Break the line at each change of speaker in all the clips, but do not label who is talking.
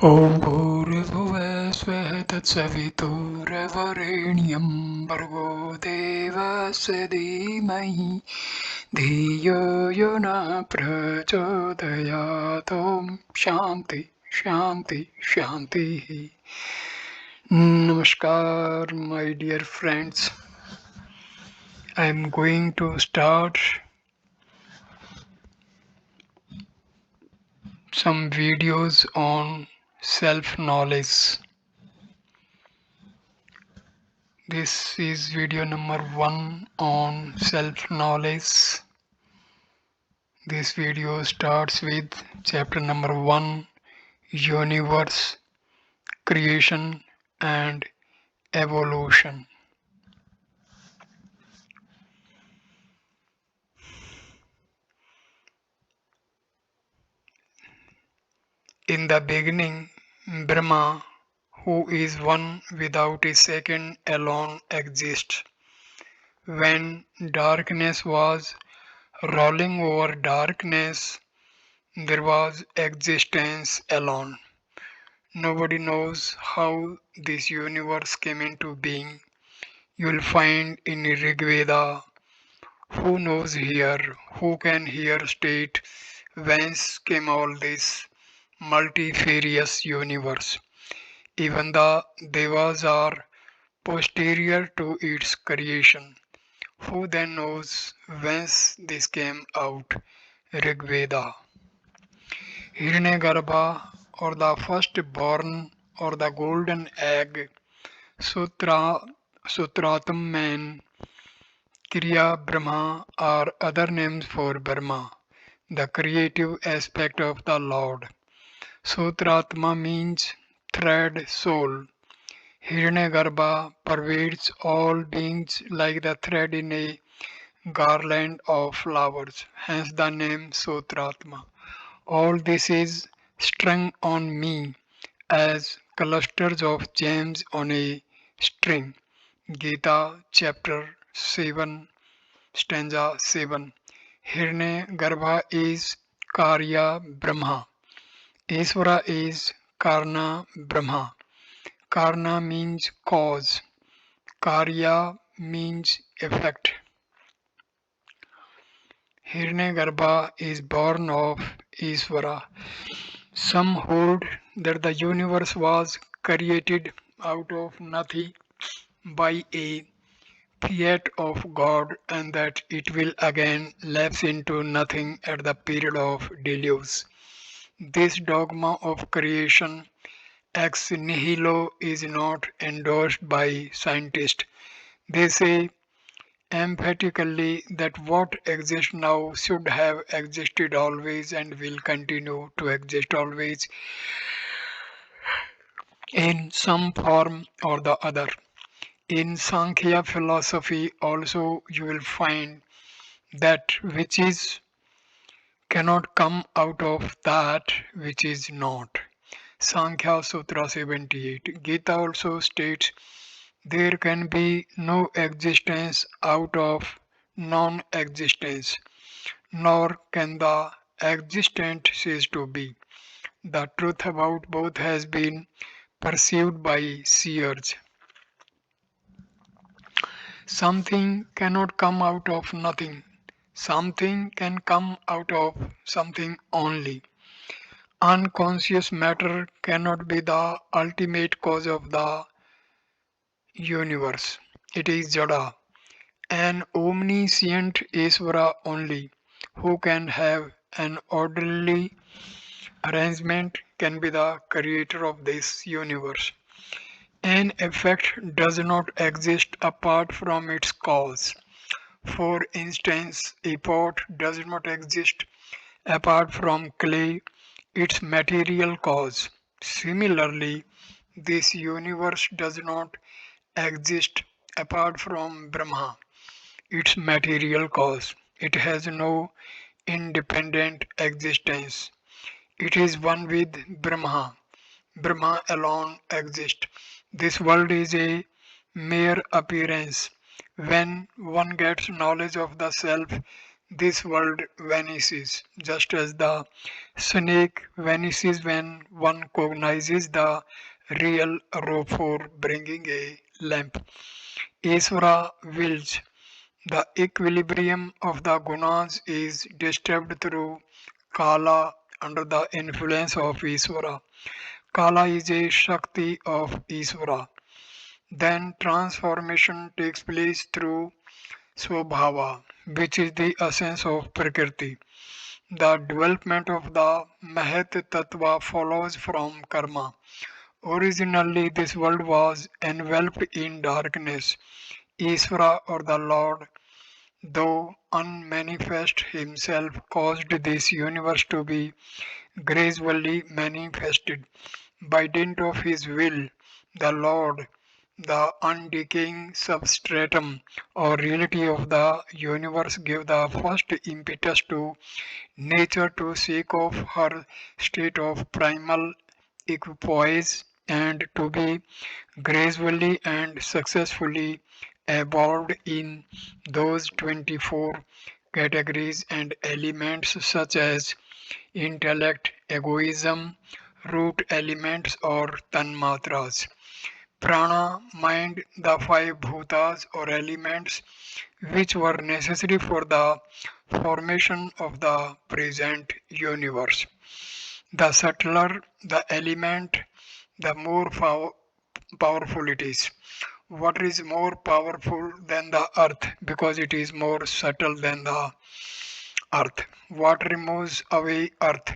ॐ भूर्भुवः स्वः तत्सवितुर्वरेण्यं भर्गो देवस्य धीमहि धियो यो न प्रचोदयात् ॐ शान्ति शान्ति शान्तिः. Namaskar, my dear friends. I am going to start some videos on self-knowledge. This is video number 1 on self-knowledge. This video starts with chapter number 1, universe, creation and evolution. In the beginning, Brahma, who is one without a second, alone exists. When darkness was rolling over darkness, there was existence alone. Nobody knows how this universe came into being. You'll find in Rig Veda, who knows here, who can here state whence came all this multifarious universe. Even the Devas are posterior to its creation. Who then knows whence this came out? Rig Veda. Hiranyagarbha, or the firstborn, or the golden egg, Sutratam man, Kriya Brahma are other names for Brahma, the creative aspect of the Lord. Sutratma means thread soul. Hiranyagarbha pervades all beings like the thread in a garland of flowers, hence the name Sutratma. All this is strung on me as clusters of gems on a string. Gita chapter 7 stanza 7. Hiranyagarbha is Karya Brahma. Isvara is Karna Brahma. Karna means cause. Karya means effect. Hiranyagarbha is born of Isvara. Some hold that the universe was created out of nothing by a fiat of God and that it will again lapse into nothing at the period of deluge. This dogma of creation ex nihilo is not endorsed by scientists. They say emphatically that what exists now should have existed always and will continue to exist always in some form or the other. In Sankhya philosophy also you will find that which is cannot come out of that which is not. Sankhya Sutra 78. Gita also states there can be no existence out of non existence, nor can the existent cease to be. The truth about both has been perceived by seers. Something cannot come out of nothing. Something can come out of something only. Unconscious matter cannot be the ultimate cause of the universe. It is Jada, an omniscient Isvara only, who can have an orderly arrangement, can be the creator of this universe. An effect does not exist apart from its cause. For instance, a pot does not exist apart from clay, its material cause. Similarly, this universe does not exist apart from Brahma, its material cause. It has no independent existence. It is one with Brahma. Brahma alone exists. This world is a mere appearance. When one gets knowledge of the self, this world vanishes, just as the snake vanishes when one cognizes the real rope for bringing a lamp. Isvara wills. The equilibrium of the gunas is disturbed through Kala under the influence of Isvara. Kala is a Shakti of Isvara. Then transformation takes place through Swabhava, which is the essence of Prakriti. The development of the Mahat Tattva follows from karma. Originally, this world was enveloped in darkness. Isvara or the Lord, though unmanifest himself, caused this universe to be gradually manifested. By dint of his will, the Lord, the undecaying substratum or reality of the universe, gave the first impetus to nature to seek of her state of primal equipoise and to be gradually and successfully evolved in those 24 categories and elements such as intellect, egoism, root elements or tanmatras. Prana, mind, the five bhutas or elements which were necessary for the formation of the present universe. The subtler the element, the more powerful it is. Water is more powerful than the earth because it is more subtle than the earth. Water removes away earth.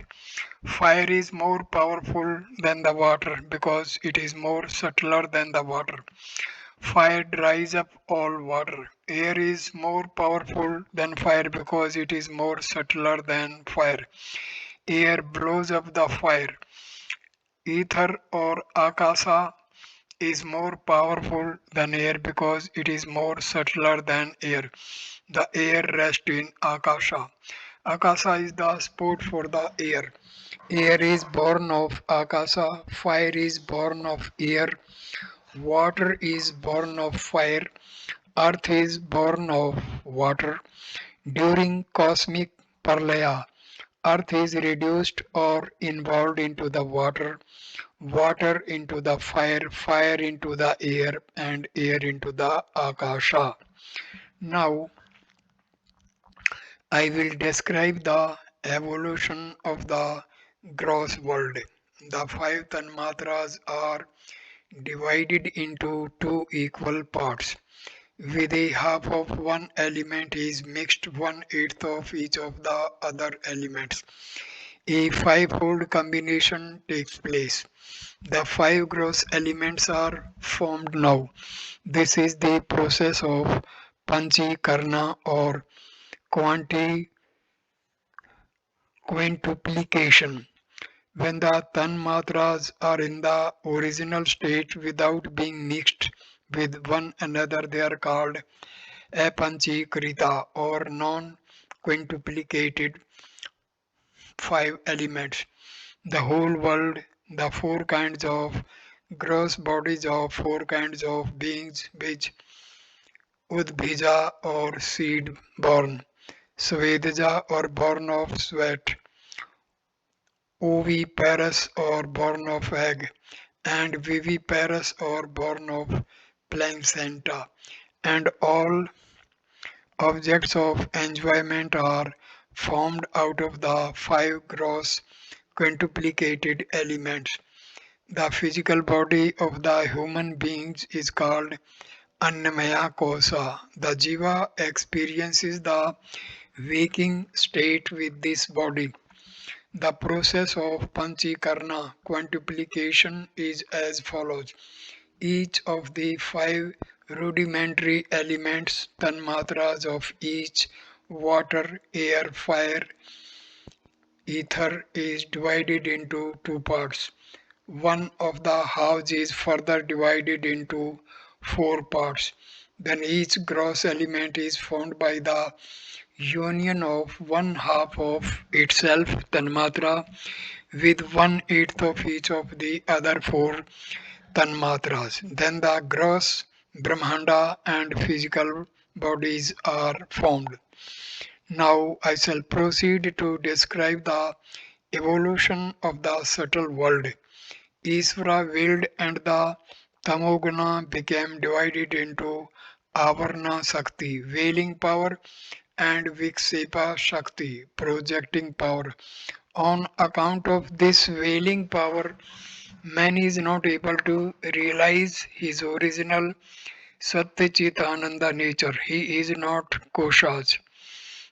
Fire is more powerful than the water because it is more subtler than the water. Fire dries up all water. Air is more powerful than fire because it is more subtler than fire. Air blows up the fire. Ether or akasa is more powerful than air because it is more subtler than air. The air rests in akasha. Akasa is the spot for the air. Air is born of akasa, fire is born of air, water is born of fire, earth is born of water. During cosmic parlaya, earth is reduced or involved into the water, water into the fire, fire into the air, and air into the akasha. Now, I will describe the evolution of the gross world. The five tanmatras are divided into two equal parts, with a half of one element is mixed one-eighth of each of the other elements. A five-fold combination takes place. The five gross elements are formed now. This is the process of panchikarna or quanti quintuplication. When the tanmatras are in the original state without being mixed with one another, they are called apanchikrita or non-quintuplicated five elements. The whole world, the four kinds of gross bodies of four kinds of beings which Udbhija or seed born, Svedja or born of sweat, oviparous or born of egg, and viviparous or born of placenta, and all objects of enjoyment are formed out of the five gross quintuplicated elements. The physical body of the human beings is called Annamaya Kosa. The Jiva experiences the waking state with this body. The process of Panchikarna quintuplication is as follows. Each of the five rudimentary elements, tanmatras of each water, air, fire, ether is divided into two parts. One of the halves is further divided into four parts. Then each gross element is formed by the union of one half of itself, tanmatra, with one-eighth of each of the other four tanmatras. Then the gross Brahmanda and physical bodies are formed. Now I shall proceed to describe the evolution of the subtle world. Isvara willed and the Tamoguna became divided into Avarna Shakti, veiling power, and Vikshepa Shakti, projecting power. On account of this veiling power, man is not able to realize his original Satchitananda nature. He is not koshas.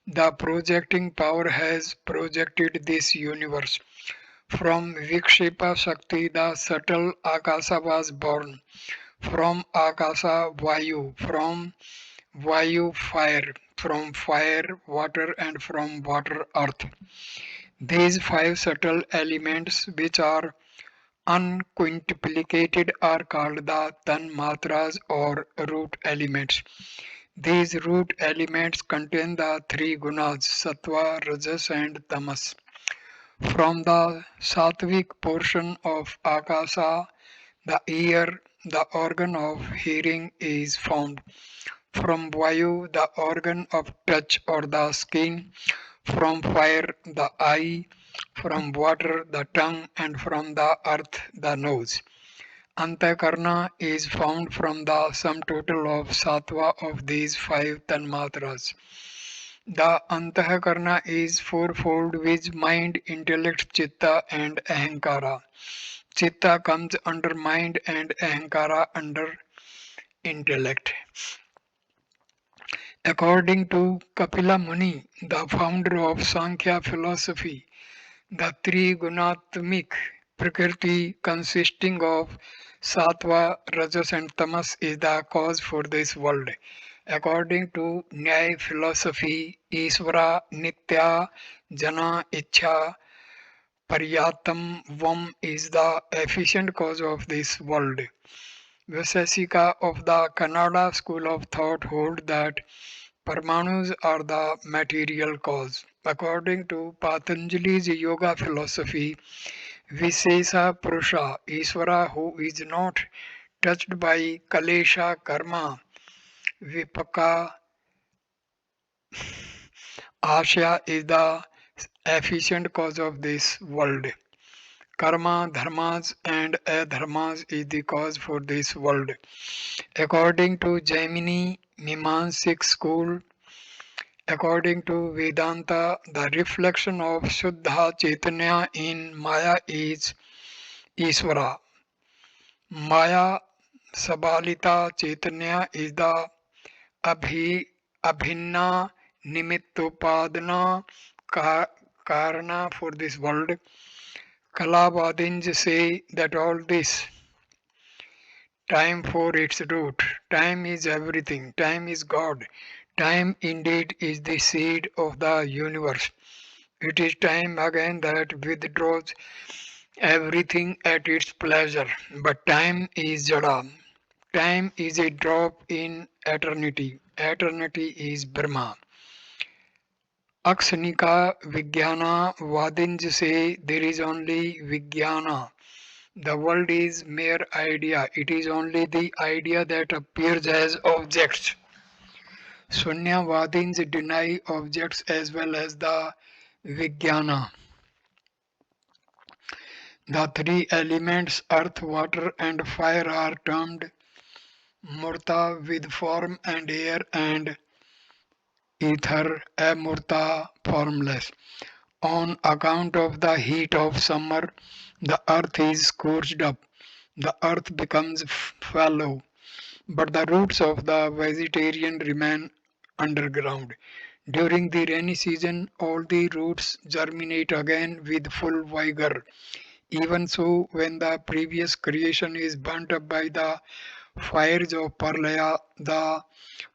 The projecting power has projected this universe. From Vikshepa Shakti, the subtle Akasa was born. From Akasa, Vayu. From Vayu, fire. From fire, water. And from water, earth. These five subtle elements, which are unquintuplicated, are called the Tanmatras or root elements. These root elements contain the three gunas, sattva, rajas, and tamas. From the sattvic portion of akasa, the ear, the organ of hearing, is found. From vayu, the organ of touch or the skin. From fire, the eye. From water, the tongue. And from the earth, the nose. Antakarna is found from the sum total of sattva of these five tanmatras. The Antakarna is fourfold, which mind, intellect, chitta, and ahankara. Chitta comes under mind and ahankara under intellect. According to Kapila Muni, the founder of Sankhya philosophy, the three gunatmik prakriti consisting of sattva, rajas, and tamas is the cause for this world. According to Nyaya philosophy, Isvara Nitya Jana Ichha Paryatam Vam is the efficient cause of this world. Vaisesika of the Kannada school of thought hold that Parmanus are the material cause. According to Patanjali's yoga philosophy, Visesa Purusha, Isvara who is not touched by Kalesha Karma, Vipaka Asya is the efficient cause of this world. Karma, dharmas, and adharmas is the cause for this world. According to Jaimini Mimamsik school, according to Vedanta, the reflection of Shuddha Chaitanya in Maya is Isvara. Maya Sabalita Chaitanya is the Abhinna Nimittopadana Karana for this world. Kalavadins say that all this time for its root. Time is everything. Time is God. Time indeed is the seed of the universe. It is time again that withdraws everything at its pleasure. But time is Jada. Time is a drop in eternity. Eternity is Brahma. Aksanika Vijnana Vadins say there is only Vijnana. The world is mere idea. It is only the idea that appears as objects. Sunyavadins deny objects as well as the Vijnana. The three elements earth, water, and fire are termed Murta with form and air and ether amurta formless. On account of the heat of summer, the earth is scorched up. The earth becomes fallow, but the roots of the vegetarian remain underground. During the rainy season, all the roots germinate again with full vigor. Even so, when the previous creation is burnt up by the fires of Parlaya, the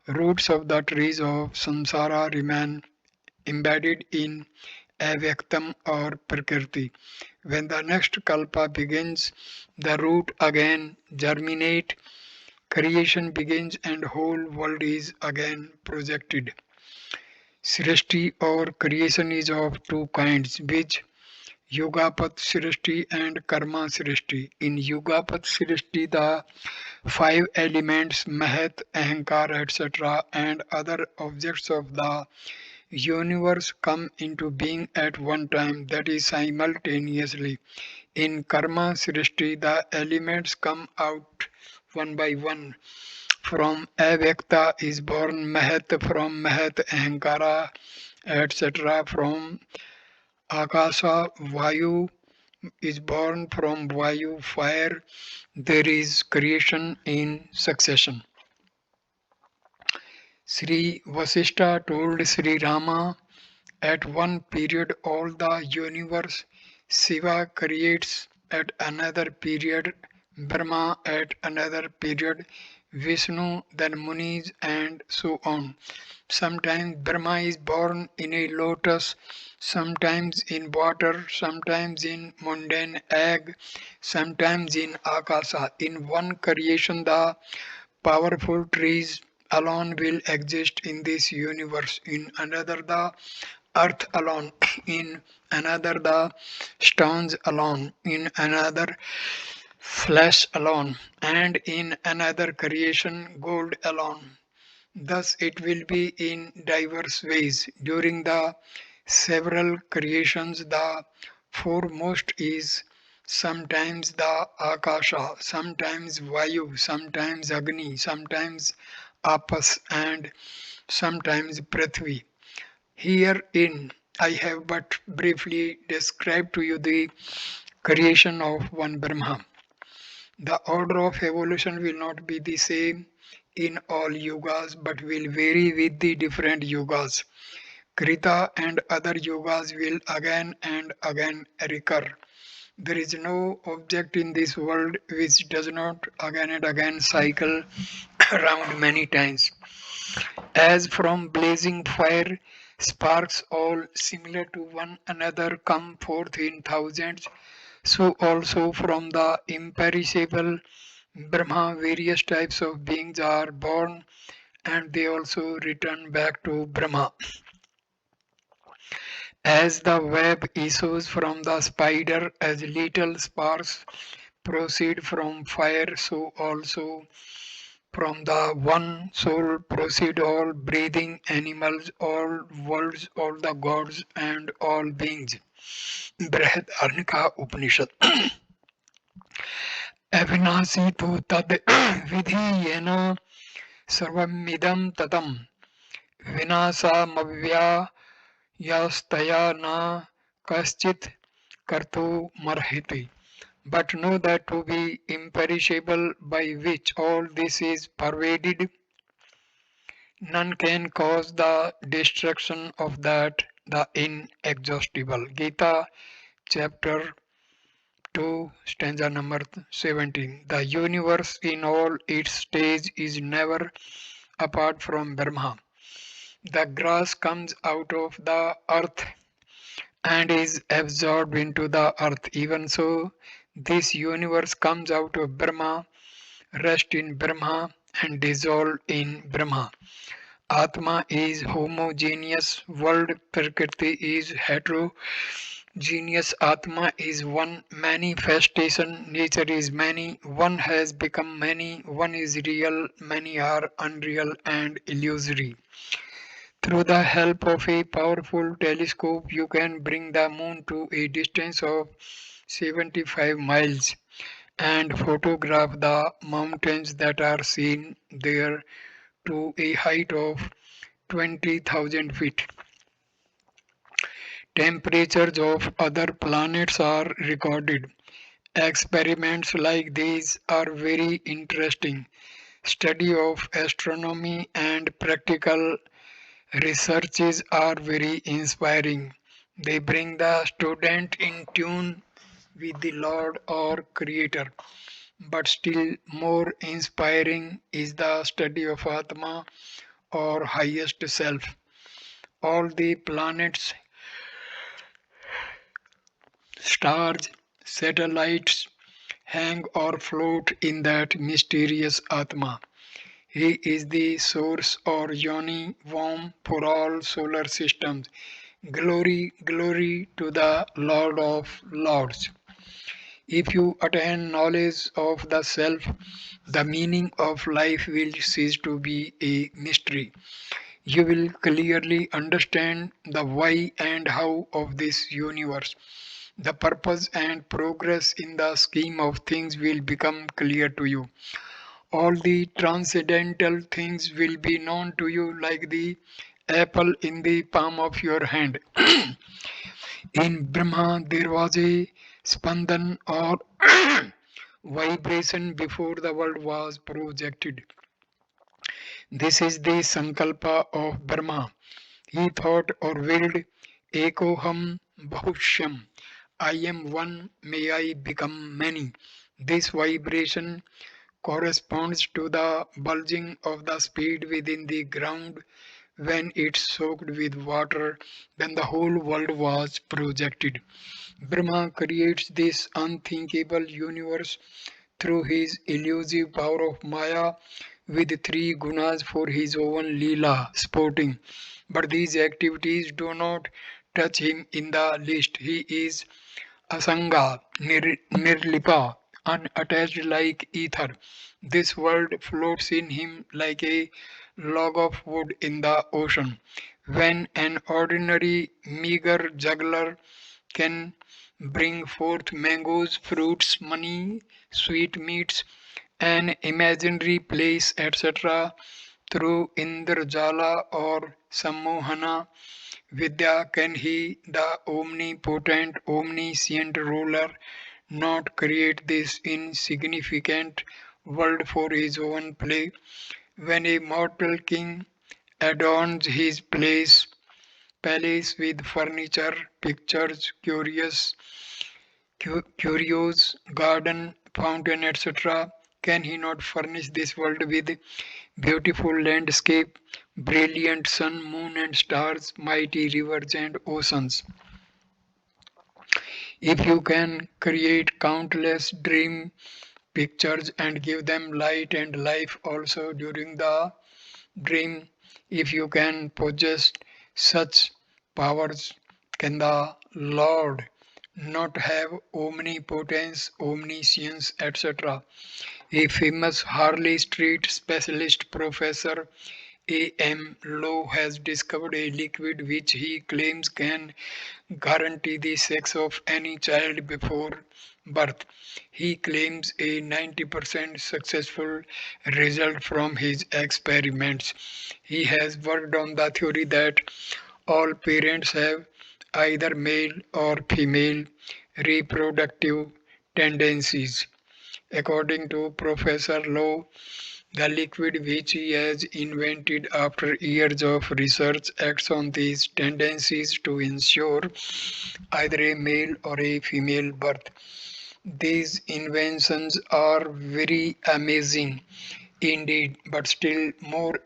roots of the trees of samsara remain embedded in avyaktam or prakriti. When the next kalpa begins, the root again germinate, creation begins and whole world is again projected. Srishti or creation is of two kinds, which Yugapat Srishti and Karma Srishti. In Yugapat Srishti, the five elements Mahat, Ahankar, etc., and other objects of the universe come into being at one time, that is simultaneously. In karma srishti, the elements come out one by one. From avyakta is born mahat, from mahat ahankara, etc. From akasa vayu is born, from vayu fire. There is creation in succession. Sri Vasishta told Sri Rama, at one period all the universe, Shiva creates at another period, Brahma at another period, Vishnu, then Munis, and so on. Sometimes Brahma is born in a lotus, sometimes in water, sometimes in mundane egg, sometimes in akasa. In one creation, the powerful trees alone will exist in this universe. In another, the earth alone. In another, the stones alone. In another, flesh alone. And in another creation, gold alone. Thus, it will be in diverse ways. During the several creations, the foremost is sometimes the Akasha, sometimes Vayu, sometimes Agni, sometimes Apas, and sometimes Prithvi. Herein, I have but briefly described to you the creation of one Brahma. The order of evolution will not be the same in all yugas but will vary with the different yugas. Krita and other yugas will again and again recur. There is no object in this world which does not again and again cycle around many times. As from blazing fire, sparks all similar to one another come forth in thousands, so also from the imperishable Brahma, various types of beings are born and they also return back to Brahma. As the web issues from the spider, as little sparks proceed from fire, so also from the one soul proceed all breathing animals, all worlds, all the gods, and all beings. Brihadaranyaka Upanishad. अविनाशी तो तद विधीयेन सर्वमिदं ततं विनाशामव्ययस्तया न कश्चित् कर्तुमर्हति. But know that to be imperishable by which all this is pervaded, none can cause the destruction of that, the inexhaustible. Gita chapter 2, stanza number 17. The universe in all its stages is never apart from Brahma. The grass comes out of the earth and is absorbed into the earth. Even so, this universe comes out of Brahma, rests in Brahma, and dissolves in Brahma. Atma is homogeneous, world Prakriti is heterogeneous. Atma is one manifestation, nature is many, one has become many, one is real, many are unreal and illusory. Through the help of a powerful telescope, you can bring the moon to a distance of 75 miles and photograph the mountains that are seen there to a height of 20,000 feet. Temperatures of other planets are recorded. Experiments like these are very interesting. Study of astronomy and practical researches are very inspiring. They bring the student in tune with the Lord or Creator. But still more inspiring is the study of Atma or highest self. All the planets, stars, satellites hang or float in that mysterious Atma. He is the source or yoni womb for all solar systems. Glory, glory to the Lord of Lords. If you attain knowledge of the self, the meaning of life will cease to be a mystery. You will clearly understand the why and how of this universe. The purpose and progress in the scheme of things will become clear to you. All the transcendental things will be known to you like the apple in the palm of your hand. In Brahma, there was a spandan or vibration before the world was projected. This is the Sankalpa of Brahma. He thought or willed, Ekoham Bahushyam. I am one, may I become many. This vibration corresponds to the bulging of the seed within the ground when it's soaked with water, then the whole world was projected. Brahma creates this unthinkable universe through his elusive power of Maya with three gunas for his own Leela sporting. But these activities do not touch him in the least. He is Asanga, Nirlipa, unattached like ether. This world floats in him like a log of wood in the ocean. When an ordinary, meager juggler can bring forth mangoes, fruits, money, sweetmeats, an imaginary place, etc., through Indrajala or Sammohana Vidya, can he, the omnipotent, omniscient ruler, not create this insignificant world for his own play? When a mortal king adorns his palace with furniture, pictures, curios, garden, fountain, etc., can he not furnish this world with beautiful landscape, brilliant sun, moon and stars, mighty rivers and oceans? If you can create countless dream pictures and give them light and life also during the dream, if you can possess such powers, can the Lord not have omnipotence, omniscience, etc.? A famous Harley Street specialist professor A.M. Lowe has discovered a liquid which he claims can guarantee the sex of any child before birth. He claims a 90% successful result from his experiments. He has worked on the theory that all parents have either male or female reproductive tendencies. According to Professor Lowe, the liquid which he has invented after years of research acts on these tendencies to ensure either a male or a female birth. These inventions are very amazing indeed, but still more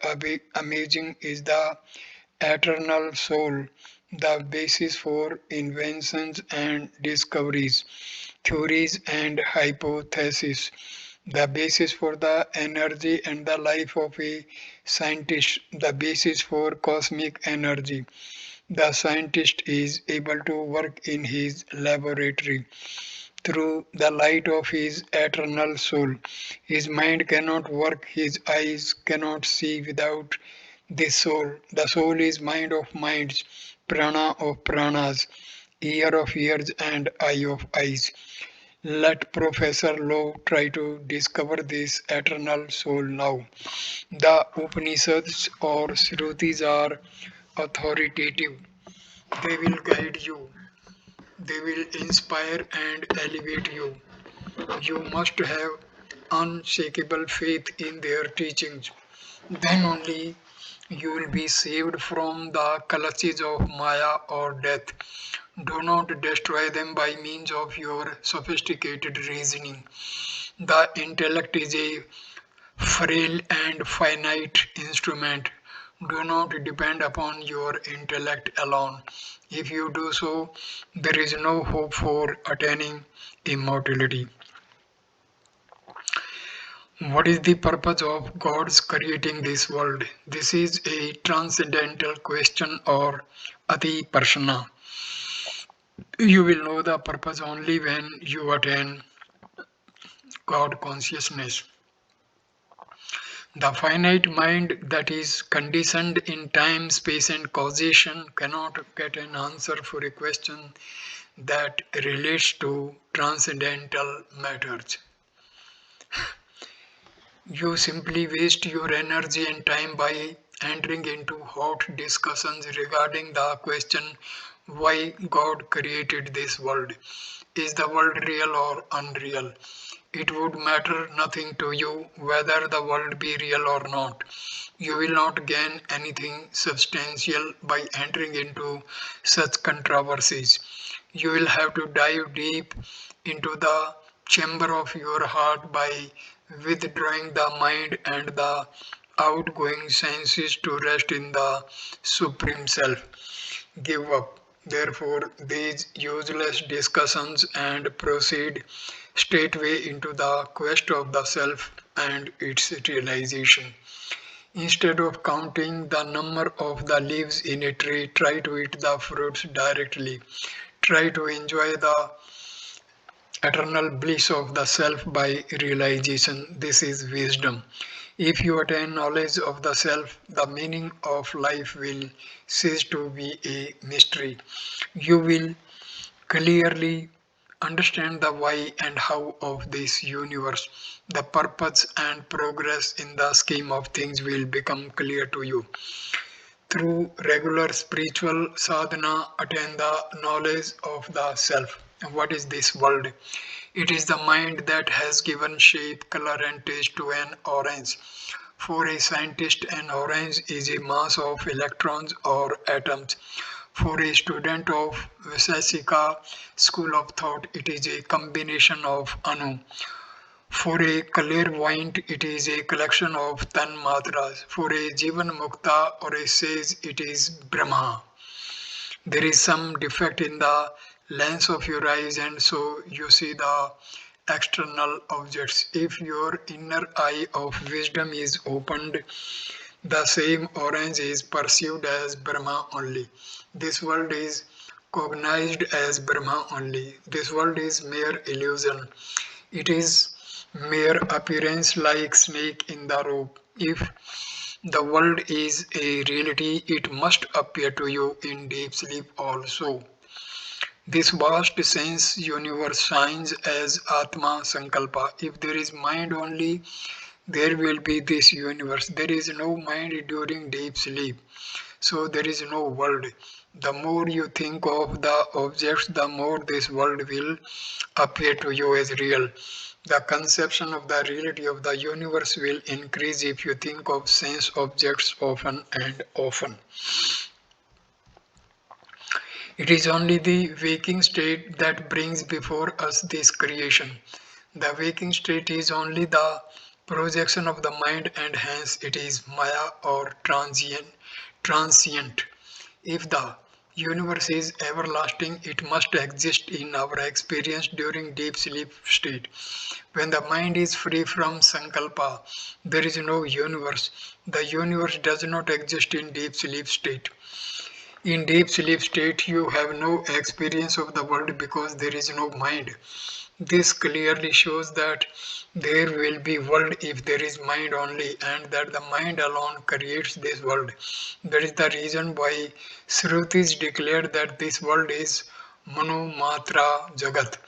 amazing is the eternal soul, the basis for inventions and discoveries, theories and hypotheses, the basis for the energy and the life of a scientist, the basis for cosmic energy. The scientist is able to work in his laboratory through the light of his eternal soul. His mind cannot work, his eyes cannot see without the soul. The soul is mind of minds, prana of pranas, ear of ears, and eye of eyes. Let Professor Lowe try to discover this eternal soul now. The Upanishads or Shrutis are authoritative. They will guide you. They will inspire and elevate you. You must have unshakable faith in their teachings. Then only you will be saved from the clutches of Maya or death. Do not destroy them by means of your sophisticated reasoning. The intellect is a frail and finite instrument. Do not depend upon your intellect alone. If you do so, there is no hope for attaining immortality. What is the purpose of God's creating this world? This is a transcendental question or ati prashna. You will know the purpose only when you attain God consciousness. The finite mind that is conditioned in time, space, and causation cannot get an answer for a question that relates to transcendental matters. You simply waste your energy and time by entering into hot discussions regarding the question why God created this world. Is the world real or unreal? It would matter nothing to you whether the world be real or not. You will not gain anything substantial by entering into such controversies. You will have to dive deep into the chamber of your heart by withdrawing the mind and the outgoing senses to rest in the Supreme Self. Give up, therefore, these useless discussions and proceed straightway into the quest of the self and its realization. Instead of counting the number of the leaves in a tree, try to eat the fruits directly. Try to enjoy the eternal bliss of the self by realization. This is wisdom. If you attain knowledge of the self, the meaning of life will cease to be a mystery. You will clearly understand the why and how of this universe. The purpose and progress in the scheme of things will become clear to you. Through regular spiritual sadhana, attain the knowledge of the self. What is this world? It is the mind that has given shape, color, and taste to an orange. For a scientist, an orange is a mass of electrons or atoms. For a student of Vaiseshika school of thought, it is a combination of anu. For a clairvoyant, it is a collection of tan matras. For a Jivan Mukta or a sage, it is Brahma. There is some defect in the lens of your eyes, and so you see the external objects. If your inner eye of wisdom is opened, the same orange is perceived as Brahma only. This world is cognized as Brahma only. This world is mere illusion. It is mere appearance like snake in the rope. If the world is a reality, it must appear to you in deep sleep also. This vast sense universe shines as Atma Sankalpa. If there is mind only, there will be this universe. There is no mind during deep sleep. So there is no world. The more you think of the objects, the more this world will appear to you as real. The conception of the reality of the universe will increase if you think of sense objects often and often. It is only the waking state that brings before us this creation. The waking state is only the projection of the mind and hence it is Maya or transient. If the universe is everlasting, it must exist in our experience during deep sleep state. When the mind is free from sankalpa, there is no universe. The universe does not exist in deep sleep state. In deep sleep state, you have no experience of the world because there is no mind. This clearly shows that there will be world if there is mind only and that the mind alone creates this world. That is the reason why Shrutis declared that this world is Manu Matra Jagat.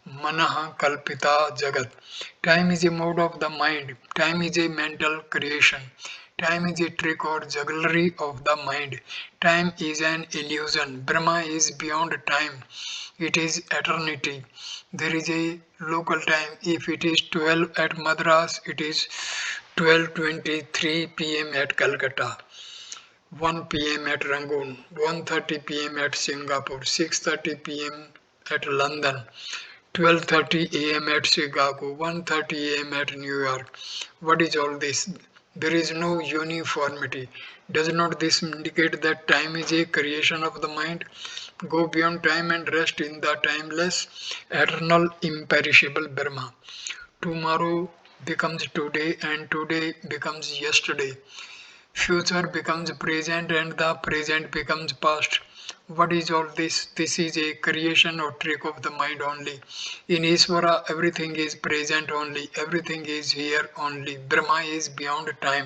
Manaha Kalpita Jagat. Time is a mode of the mind. Time is a mental creation. Time is a trick or jugglery of the mind. Time is an illusion. Brahma is beyond time. It is eternity. There is a local time. If it is 12 at Madras, it is 12:23 p.m. at Calcutta. 1 p.m. at Rangoon, 1:30 p.m. at Singapore, 6:30 p.m. at London, 12:30 a.m. at Chicago, 1:30 a.m. at New York. What is all this? There is no uniformity. Does not this indicate that time is a creation of the mind? Go beyond time and rest in the timeless, eternal, imperishable Brahma. Tomorrow becomes today and today becomes yesterday. Future becomes present and the present becomes past. What is all this? This is a creation or trick of the mind only. In Iswara, everything is present only, everything is here only. Brahma is beyond time.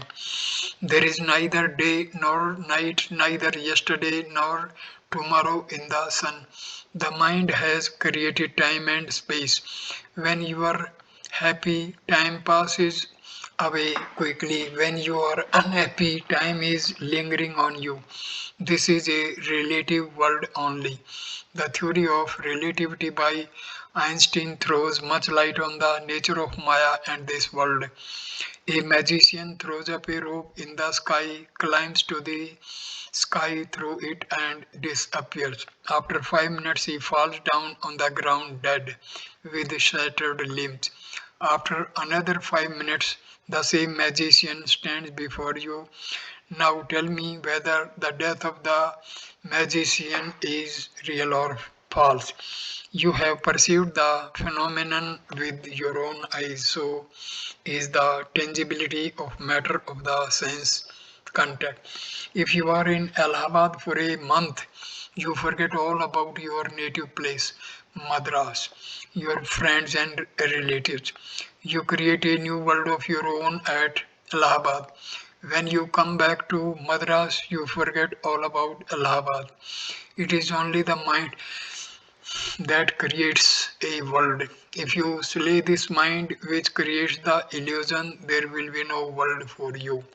There is neither day nor night, neither yesterday nor tomorrow in the sun. The mind has created time and space. When you are happy, time passes away quickly. When you are unhappy, time is lingering on you. This is a relative world only. The theory of relativity by Einstein throws much light on the nature of Maya and this world. A magician throws up a rope in the sky, climbs to the sky through it, and disappears. After 5 minutes, he falls down on the ground dead with shattered limbs. After another 5 minutes, the same magician stands before you. Now tell me whether the death of the magician is real or false. You have perceived the phenomenon with your own eyes, so is the tangibility of matter of the sense contact. If you are in Allahabad for a month, you forget all about your native place, Madras, your friends and relatives. You create a new world of your own at Allahabad. When you come back to Madras, you forget all about Allahabad. It is only the mind that creates a world. If you slay this mind which creates the illusion, there will be no world for you.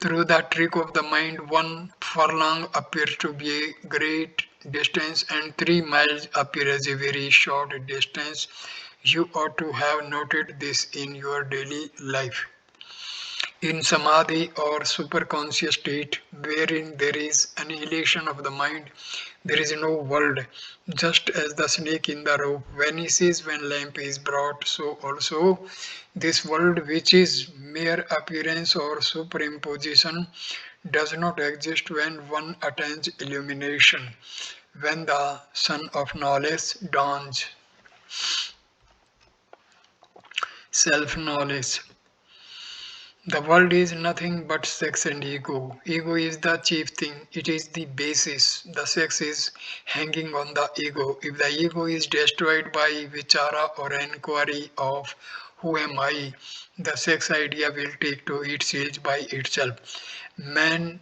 Through the trick of the mind, 1 furlong appears to be a great distance, and 3 miles appear as a very short distance. You ought to have noted this in your daily life. In samadhi or superconscious state, wherein there is annihilation of the mind, there is no world. Just as the snake in the rope vanishes when lamp is brought, so also this world, which is mere appearance or superimposition, does not exist when one attains illumination, when the sun of knowledge dawns. Self knowledge. The world is nothing but sex and ego. Ego is the chief thing, it is the basis. The sex is hanging on the ego. If the ego is destroyed by vichara or inquiry of who am I, the sex idea will take to its heels by itself. Man,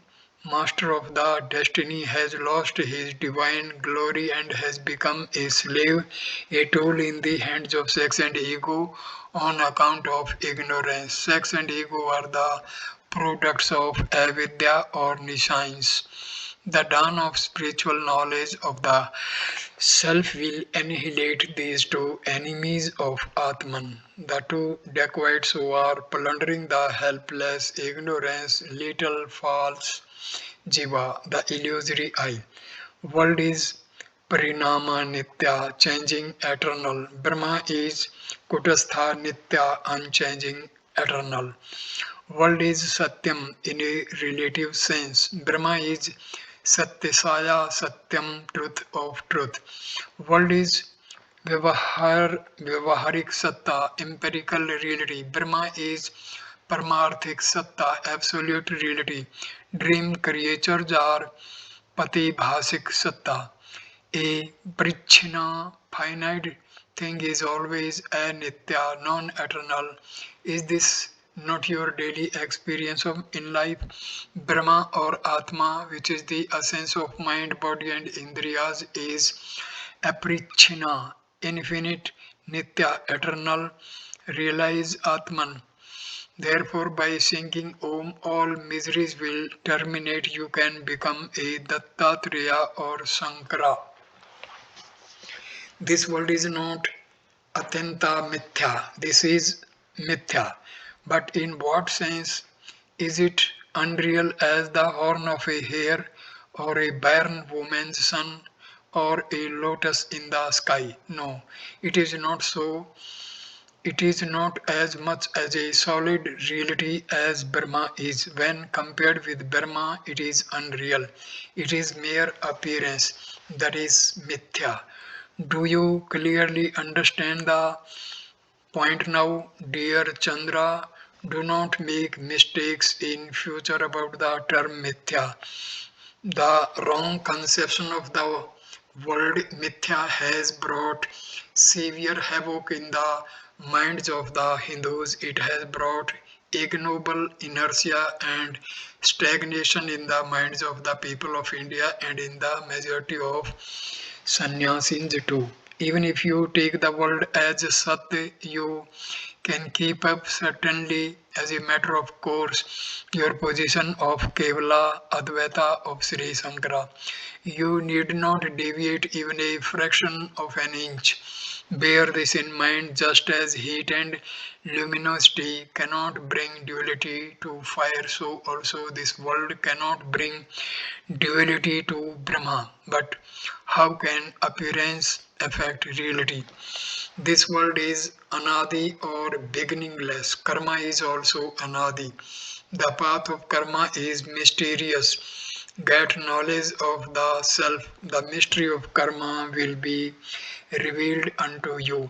master of the destiny, has lost his divine glory and has become a slave, a tool in the hands of sex and ego on account of ignorance. Sex and ego are the products of avidya or nescience. The dawn of spiritual knowledge of the self will annihilate these two enemies of Atman, the two dacoits who are plundering the helpless, ignorance, little false jiva, the illusory I. World is parinama nitya, changing, eternal. Brahma is kutastha nitya, unchanging, eternal. World is Satyam in a relative sense. Brahma is Satyasaya Satyam, truth of truth. World is Vyavaharik Satta, empirical reality. Brahma is Paramarthik Satta, absolute reality. Dream creatures are Patibhasik Satta. A Brichna, finite thing is always a Nitya, non-eternal. Is this not your daily experience of in life? Brahma or Atma, which is the essence of mind, body and Indriyas, is Aprichna, infinite, Nitya, eternal. Realize Atman. Therefore, by singing Om, all miseries will terminate. You can become a Dattatreya or Sankara. This world is not Atenta Mithya. This is Mithya. But in what sense is it unreal as the horn of a hare or a barren woman's son or a lotus in the sky? No, it is not so. It is not as much as a solid reality as Brahma is. When compared with Brahma, it is unreal. It is mere appearance. That is Mithya. Do you clearly understand the point now, dear Chandra? Do not make mistakes in future about the term Mithya. The wrong conception of the world mithya has brought severe havoc in the minds of the Hindus. It has brought ignoble inertia and stagnation in the minds of the people of India and in the majority of sannyasis too. Even if you take the world as Sat, you can keep up certainly as a matter of course your position of Kevala Advaita of Sri Sankara. You need not deviate even a fraction of an inch. Bear this in mind just as heat and luminosity cannot bring duality to fire, so also this world cannot bring duality to Brahma. But how can appearance affect reality? This world is anadi or beginningless. Karma is also anadi. The path of karma is mysterious. Get knowledge of the self. The mystery of karma will be revealed unto you.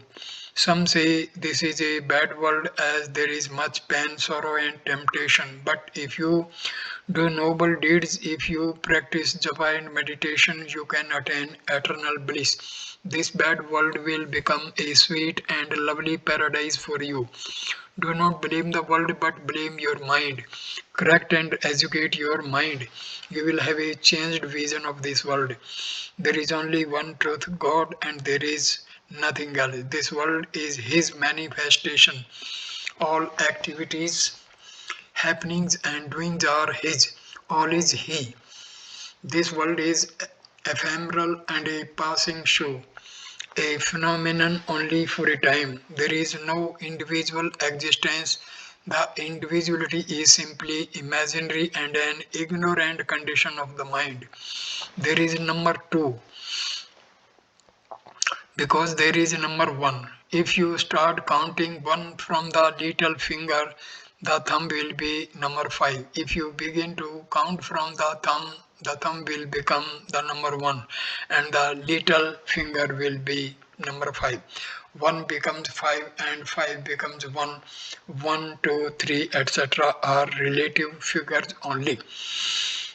Some say this is a bad world as there is much pain, sorrow, and temptation. But if you do noble deeds, if you practice japa and meditation, you can attain eternal bliss. This bad world will become a sweet and lovely paradise for you. Do not blame the world but blame your mind. Correct and educate your mind. You will have a changed vision of this world. There is only one truth, God, and there is nothing else. This world is His manifestation. All activities, happenings, and doings are His. All is He. This world is ephemeral and a passing show, a phenomenon only for a time. There is no individual existence. The individuality is simply imaginary and an ignorant condition of the mind. There is number two, because there is a number one. If you start counting one from the little finger, the thumb will be number five. If you begin to count from the thumb will become the number one, and the little finger will be number five. One becomes five, and five becomes one. One, two, three, etc. are relative figures only.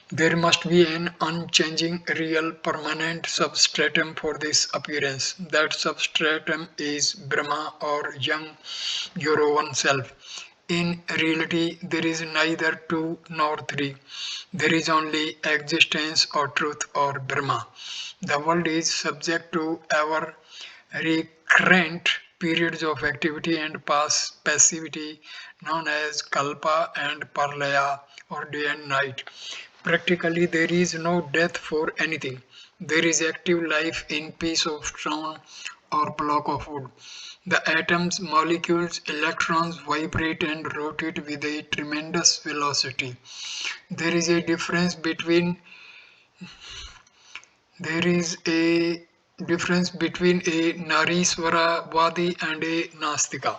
There must be an unchanging, real, permanent substratum for this appearance. That substratum is Brahma or young, your own self. In reality, there is neither two nor three. There is only existence or truth or Brahma. The world is subject to ever recurrent periods of activity and passivity known as kalpa and parlaya or day and night. Practically, there is no death for anything. There is active life in piece of stone or block of wood. The atoms, molecules, electrons vibrate and rotate with a tremendous velocity. There is a difference between there is a difference between a Nariswaravadi and a Nastika.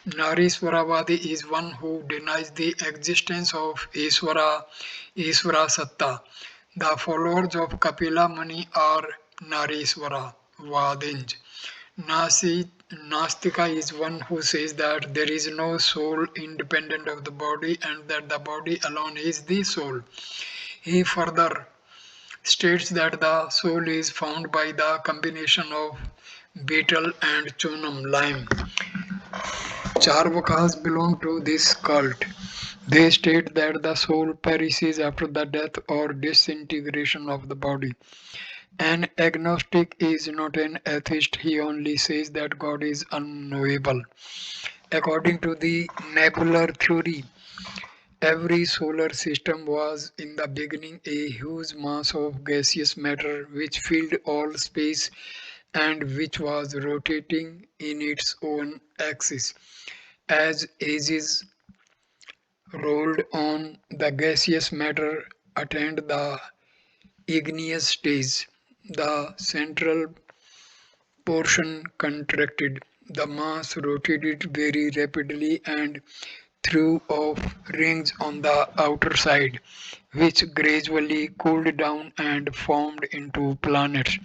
Nariswaravadi is one who denies the existence of Iswara Satta. The followers of Kapila Muni are Nariswara Vadinj. Nasi, Nastika is one who says that there is no soul independent of the body and that the body alone is the soul. He further states that the soul is found by the combination of betel and chunam lime. Charvakas belong to this cult. They state that the soul perishes after the death or disintegration of the body. An agnostic is not an atheist, he only says that God is unknowable. According to the nebular theory, every solar system was in the beginning a huge mass of gaseous matter which filled all space and which was rotating in its own axis. As ages rolled on, the gaseous matter attained the igneous stage. The central portion contracted. The mass rotated very rapidly and threw off rings on the outer side, which gradually cooled down and formed into planets.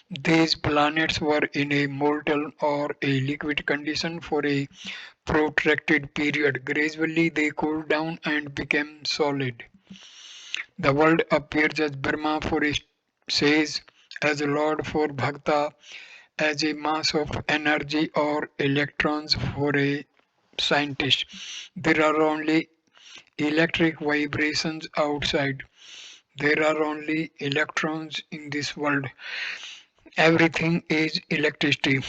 These planets were in a molten or a liquid condition for a protracted period. Gradually, they cooled down and became solid. The world appears as Brahma for a sage, as a Lord for Bhakta, as a mass of energy or electrons for a scientist. There are only electric vibrations outside. There are only electrons in this world. Everything is electricity,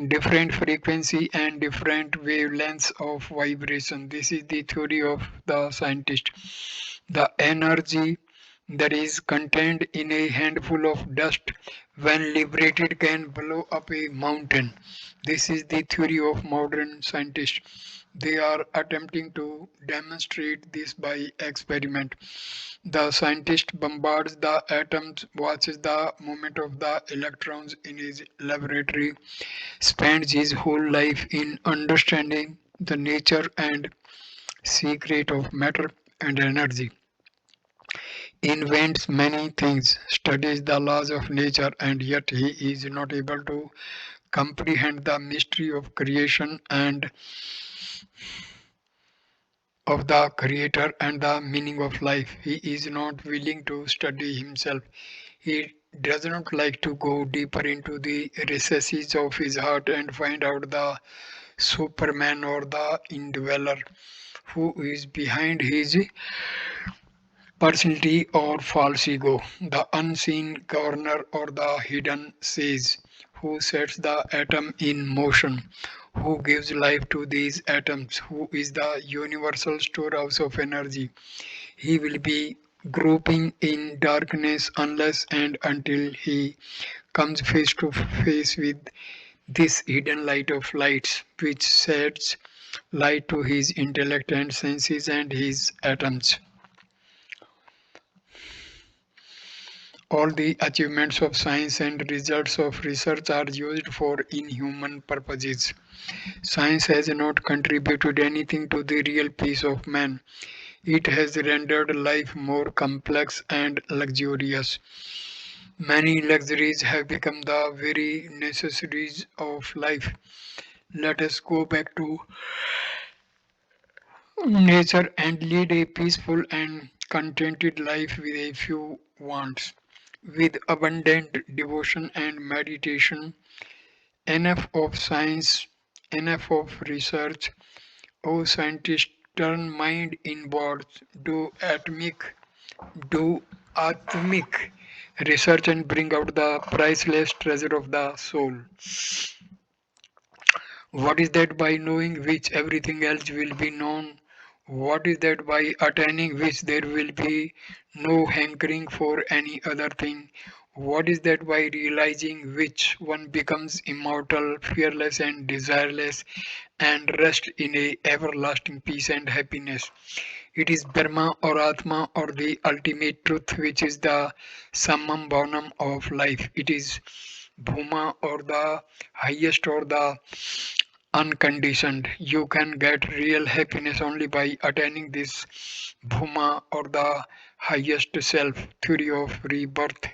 different frequency and different wavelengths of vibration. This is the theory of the scientist. The energy that is contained in a handful of dust, when liberated, can blow up a mountain. This is the theory of modern scientists. They are attempting to demonstrate this by experiment. The scientist bombards the atoms, watches the movement of the electrons in his laboratory, spends his whole life in understanding the nature and secret of matter and energy, invents many things, studies the laws of nature, and yet he is not able to comprehend the mystery of creation and of the creator and the meaning of life. He is not willing to study himself. He does not like to go deeper into the recesses of his heart and find out the Superman or the indweller who is behind his personality or false ego, the unseen governor or the hidden sage who sets the atom in motion, who gives life to these atoms, who is the universal storehouse of energy. He will be groping in darkness unless and until he comes face to face with this hidden light of lights, which sheds light to his intellect and senses and his atoms. All the achievements of science and results of research are used for inhuman purposes. Science has not contributed anything to the real peace of man. It has rendered life more complex and luxurious. Many luxuries have become the very necessities of life. Let us go back to nature and lead a peaceful and contented life with a few wants. With abundant devotion and meditation, enough of science, enough of research. O scientists, turn mind inwards, do atmic research and bring out the priceless treasure of the soul. What is that by knowing which everything else will be known? What is that by attaining which there will be no hankering for any other thing? What is that by realizing which one becomes immortal, fearless, and desireless, and rest in a everlasting peace and happiness? It is Brahma or Atma or the ultimate truth, which is the summum bonum of life. It is Bhuma or the highest or the unconditioned. You can get real happiness only by attaining this Bhuma or the highest self theory of rebirth.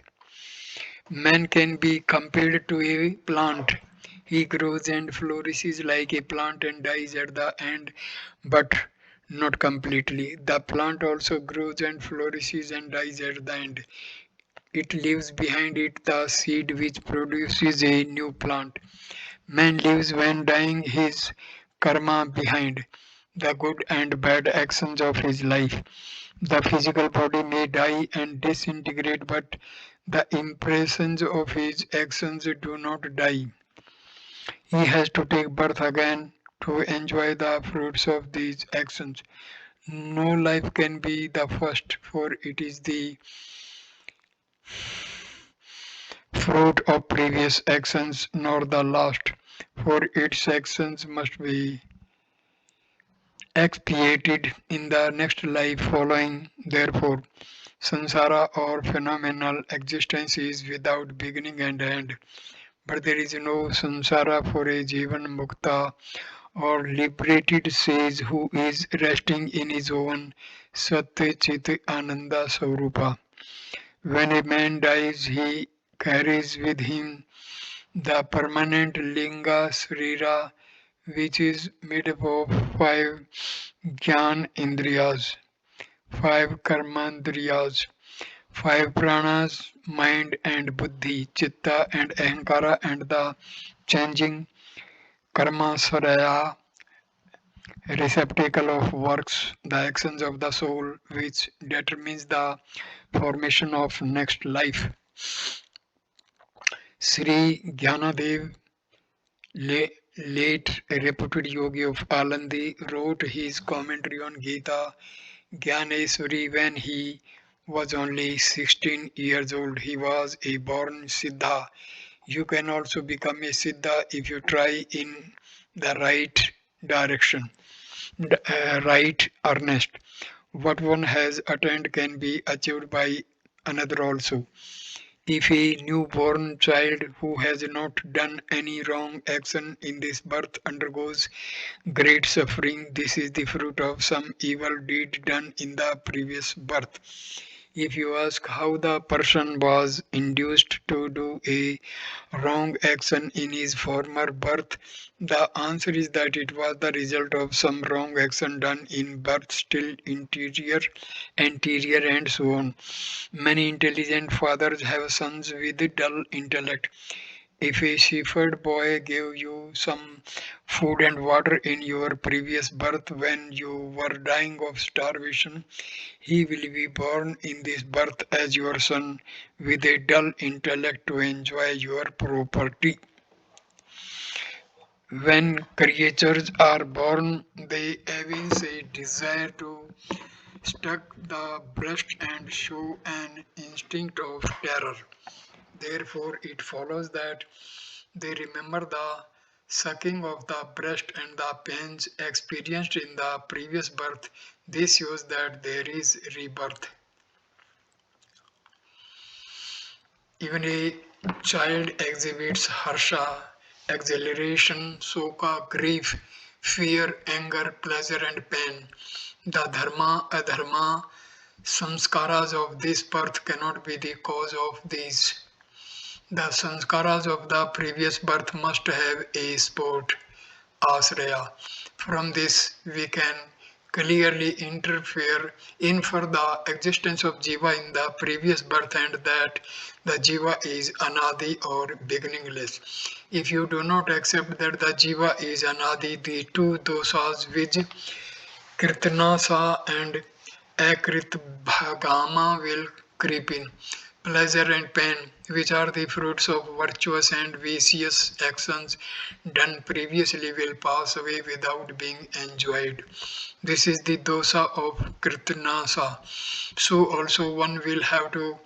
Man can be compared to a plant. He grows and flourishes like a plant and dies at the end, but not completely. The plant also grows and flourishes and dies at the end. It leaves behind it the seed which produces a new plant. Man lives when dying his karma behind, the good and bad actions of his life. The physical body may die and disintegrate, but the impressions of his actions do not die. He has to take birth again to enjoy the fruits of these actions. No life can be the first, for it is the fruit of previous actions, nor the last, for its actions must be expiated in the next life following. Therefore, samsara or phenomenal existence is without beginning and end. But there is no samsara for a jivan mukta or liberated sage who is resting in his own satya chit ananda swarupa. When a man dies, he carries with him the permanent linga srira, which is made up of five jnana indriyas, five karmandriyas. Five pranas, mind and buddhi, chitta and ahankara, and the changing karma saraya, receptacle of works, the actions of the soul, which determines the formation of next life. Sri Gyanadev, late reputed yogi of Alandi, wrote his commentary on Gita Gyaneswari when he was only 16 years old. He was a born Siddha. You can also become a Siddha if you try in the right direction, right earnest. What one has attained can be achieved by another also. If a newborn child who has not done any wrong action in this birth undergoes great suffering, this is the fruit of some evil deed done in the previous birth. If you ask how the person was induced to do a wrong action in his former birth, the answer is that it was the result of some wrong action done in birth still anterior, and so on. Many intelligent fathers have sons with dull intellect. If a shepherd boy gave you some food and water in your previous birth when you were dying of starvation, he will be born in this birth as your son with a dull intellect to enjoy your property. When creatures are born, they evince a desire to struck the breast and show an instinct of terror. Therefore, it follows that they remember the sucking of the breast and the pains experienced in the previous birth. This shows that there is rebirth. Even a child exhibits harsha, exhilaration, soka, grief, fear, anger, pleasure, and pain. The dharma, adharma, samskaras of this birth cannot be the cause of these. The sanskaras of the previous birth must have a sport, asraya. From this, we can clearly infer the existence of jiva in the previous birth and that the jiva is anadi or beginningless. If you do not accept that the jiva is anadi, the two dosas which Kirtanasa and Akritbhagama will creep in. Pleasure and pain, which are the fruits of virtuous and vicious actions done previously, will pass away without being enjoyed. This is the dosa of Kirtanasa. So also one will have to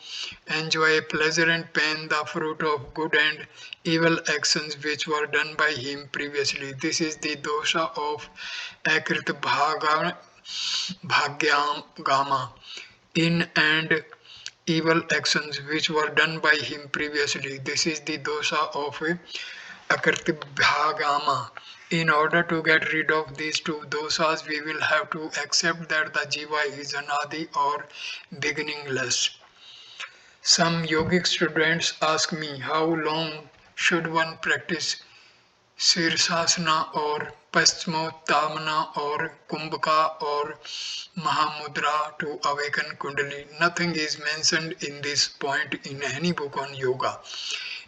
enjoy pleasure and pain, the fruit of good and evil actions which were done by him previously. This is the dosha of Akritbhaga Bhagyam in and evil actions which were done by him previously. This is the dosha of Akartibhagama. In order to get rid of these two dosas, we will have to accept that the jiva is anadi or beginningless. Some yogic students ask me how long should one practice Sirsasana or Paschimottanasana or Kumbhaka or Mahamudra to awaken Kundali. Nothing is mentioned in this point in any book on yoga.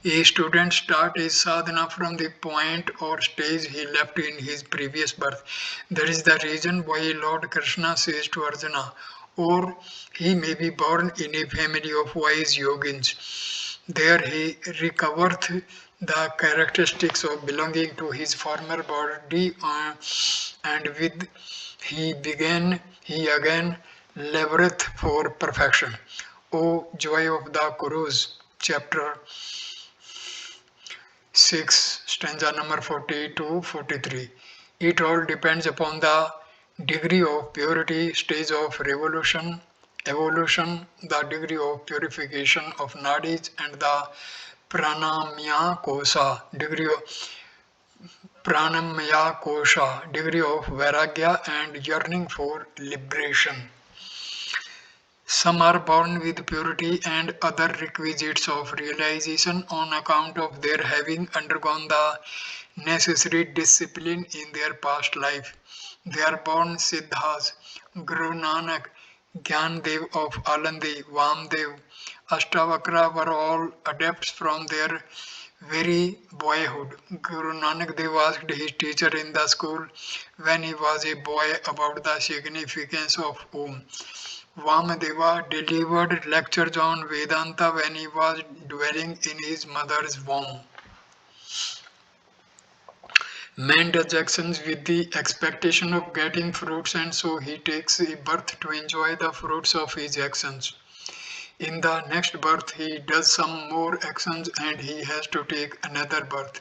A student starts his sadhana from the point or stage he left in his previous birth. That is the reason why Lord Krishna says to Arjuna, or he may be born in a family of wise yogins. There he recovereth the characteristics of belonging to his former body and with he again laboureth for perfection. O joy of the Kurus, chapter 6, stanza number 40 to 43. It all depends upon the degree of purity, stage of evolution, the degree of purification of nadis, and the pranamya kosha, degree of vairagya and yearning for liberation. Some are born with purity and other requisites of realization on account of their having undergone the necessary discipline in their past life. They are born Siddhas. Guru Nanak Gyandev of Alandi, Vamdev, Ashtavakra were all adepts from their very boyhood. Guru Nanak Dev asked his teacher in the school when he was a boy about the significance of Om. Vamadeva delivered lectures on Vedanta when he was dwelling in his mother's womb. Man does actions with the expectation of getting fruits, and so he takes a birth to enjoy the fruits of his actions. In the next birth, he does some more actions and he has to take another birth.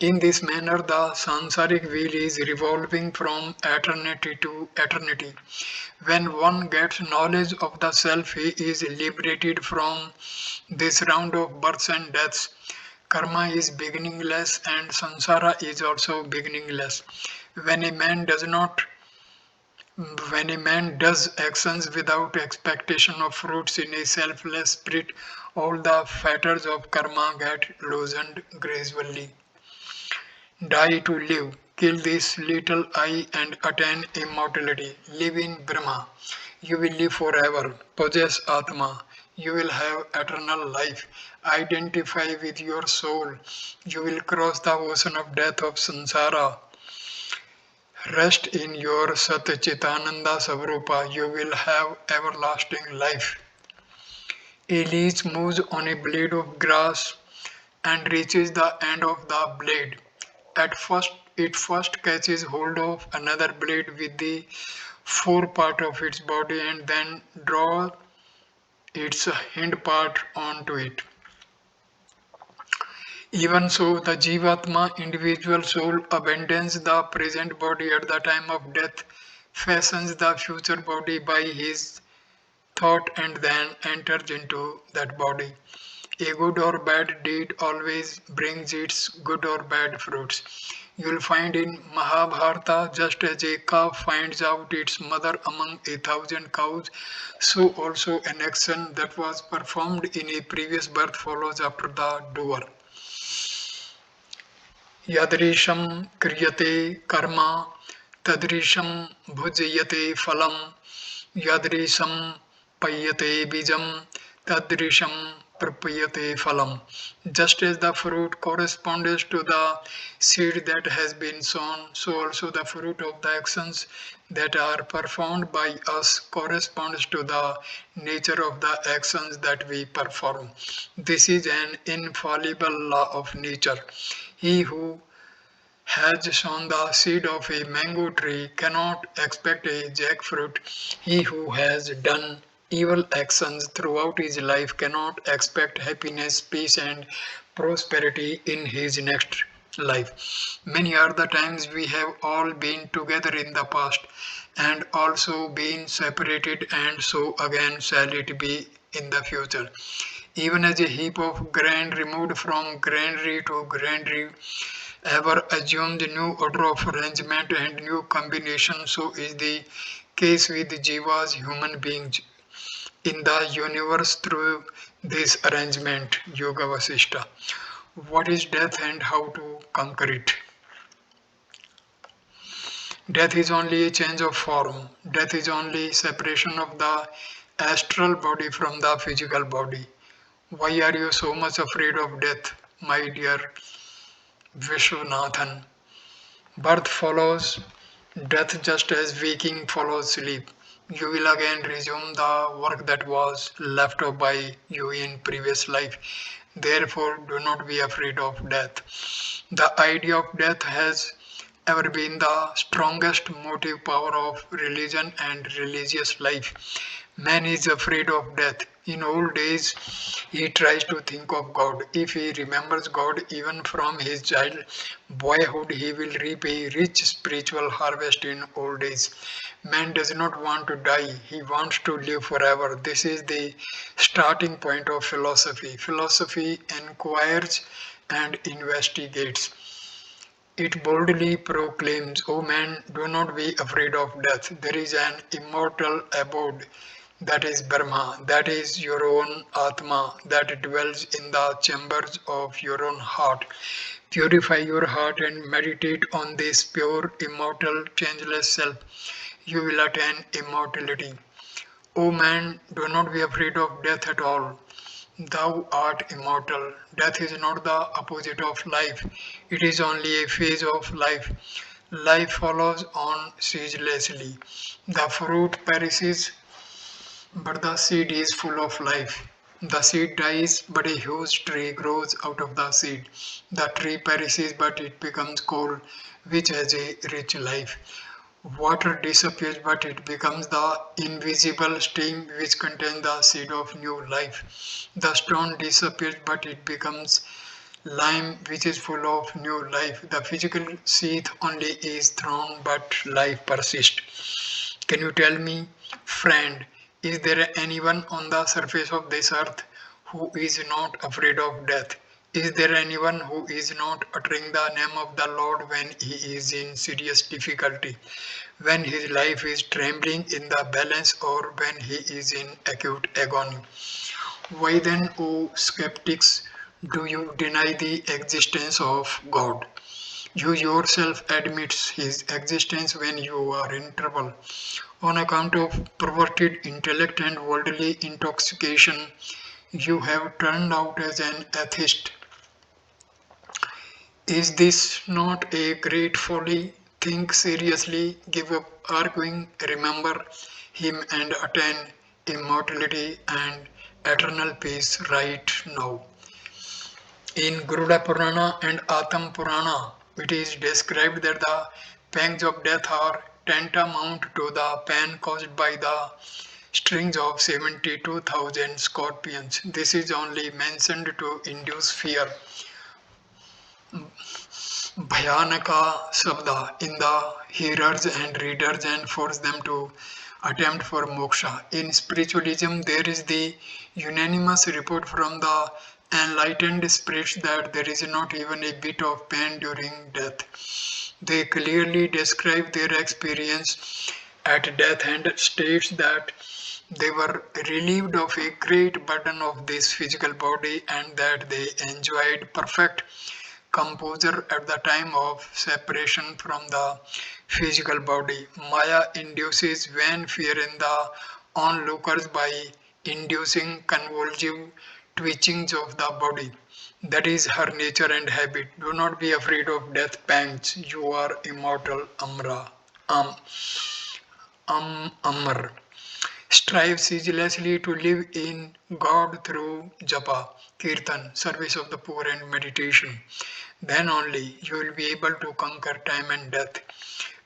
In this manner, the sansaric wheel is revolving from eternity to eternity. When one gets knowledge of the self, he is liberated from this round of births and deaths. Karma is beginningless and samsara is also beginningless. When a man does not when a man does actions without expectation of fruits in a selfless spirit, all the fetters of karma get loosened gracefully. Die to live. Kill this little I and attain immortality. Live in Brahma. You will live forever. Possess Atma. You will have eternal life. Identify with your soul. You will cross the ocean of death of samsara. Rest in your Sat Chitananda Savrupa. You will have everlasting life. A leech moves on a blade of grass and reaches the end of the blade. At first, it first catches hold of another blade with the fore part of its body and then draws its hind part onto it. Even so, the Jivatma individual soul abandons the present body at the time of death, fashions the future body by his thought, and then enters into that body. A good or bad deed always brings its good or bad fruits. You will find in Mahabharata, just as a calf finds out its mother among 1,000 cows, so also an action that was performed in a previous birth follows after the doer. Yadrisham kriyate karma tadrisham bhujyate phalam yadrisham payate bijam tadrisham prapayate phalam. Just as the fruit corresponds to the seed that has been sown, so also the fruit of the actions that are performed by us corresponds to the nature of the actions that we perform. This is an infallible law of nature. He who has sown the seed of a mango tree cannot expect a jackfruit. He who has done evil actions throughout his life cannot expect happiness, peace, and prosperity in his next life. Many are the times we have all been together in the past and also been separated, and so again shall it be in the future. Even as a heap of grain removed from granary to granary ever assumed new order of arrangement and new combination, so is the case with jivas, human beings in the universe through this arrangement. Yoga Vasishta. What is death and how to conquer it? Death is only a change of form. Death is only separation of the astral body from the physical body. Why are you so much afraid of death, my dear Vishwanathan? Birth follows death just as waking follows sleep. You will again resume the work that was left off by you in previous life. Therefore, do not be afraid of death. The idea of death has ever been the strongest motive power of religion and religious life. Man is afraid of death. In old days, he tries to think of God. If he remembers God even from his child boyhood, he will reap a rich spiritual harvest in old age. Man does not want to die, he wants to live forever. This is the starting point of philosophy. Philosophy inquires and investigates. It boldly proclaims, O man, do not be afraid of death. There is an immortal abode, that is Brahma, that is your own Atma, that dwells in the chambers of your own heart. Purify your heart and meditate on this pure, immortal, changeless self. You will attain immortality. O man, do not be afraid of death at all. Thou art immortal. Death is not the opposite of life, it is only a phase of life. Life follows on ceaselessly. The fruit perishes, but the seed is full of life. The seed dies, but a huge tree grows out of the seed. The tree perishes, but it becomes coal, which has a rich life. Water disappears, but it becomes the invisible stream which contains the seed of new life. The stone disappears, but it becomes lime, which is full of new life. The physical seed only is thrown, but life persists. Can you tell me, friend, is there anyone on the surface of this earth who is not afraid of death? Is there anyone who is not uttering the name of the Lord when he is in serious difficulty, when his life is trembling in the balance, or when he is in acute agony? Why then, O skeptics, do you deny the existence of God? You yourself admits his existence when you are in trouble. On account of perverted intellect and worldly intoxication, you have turned out as an atheist. Is this not a great folly? Think seriously, give up arguing, remember him and attain immortality and eternal peace right now. In Garuda Purana and Atam Purana, it is described that the pangs of death are tantamount to the pain caused by the stings of 72,000 scorpions. This is only mentioned to induce fear. Bhayanaka Sabda in the hearers and readers and force them to attempt for moksha. In spiritualism, there is the unanimous report from the enlightened spirits that there is not even a bit of pain during death. They clearly describe their experience at death and states that they were relieved of a great burden of this physical body and that they enjoyed perfect composure at the time of separation from the physical body. Maya induces vain fear in the onlookers by inducing convulsive twitchings of the body. That is her nature and habit. Do not be afraid of death pangs. You are immortal, Amra. Um, Amr. Strive ceaselessly to live in God through japa, kirtan, service of the poor and meditation. Then only you will be able to conquer time and death.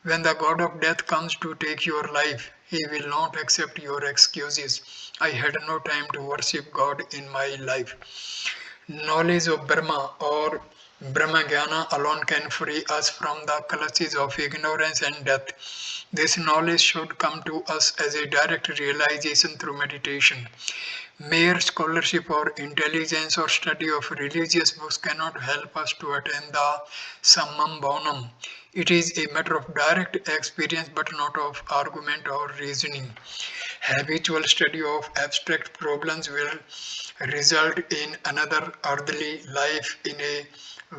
When the God of death comes to take your life, he will not accept your excuses. I had no time to worship God in my life. Knowledge of Brahma or Brahmagyana alone can free us from the clutches of ignorance and death. This knowledge should come to us as a direct realization through meditation. Mere scholarship or intelligence or study of religious books cannot help us to attain the summum bonum. It is a matter of direct experience but not of argument or reasoning. Habitual study of abstract problems will result in another earthly life in a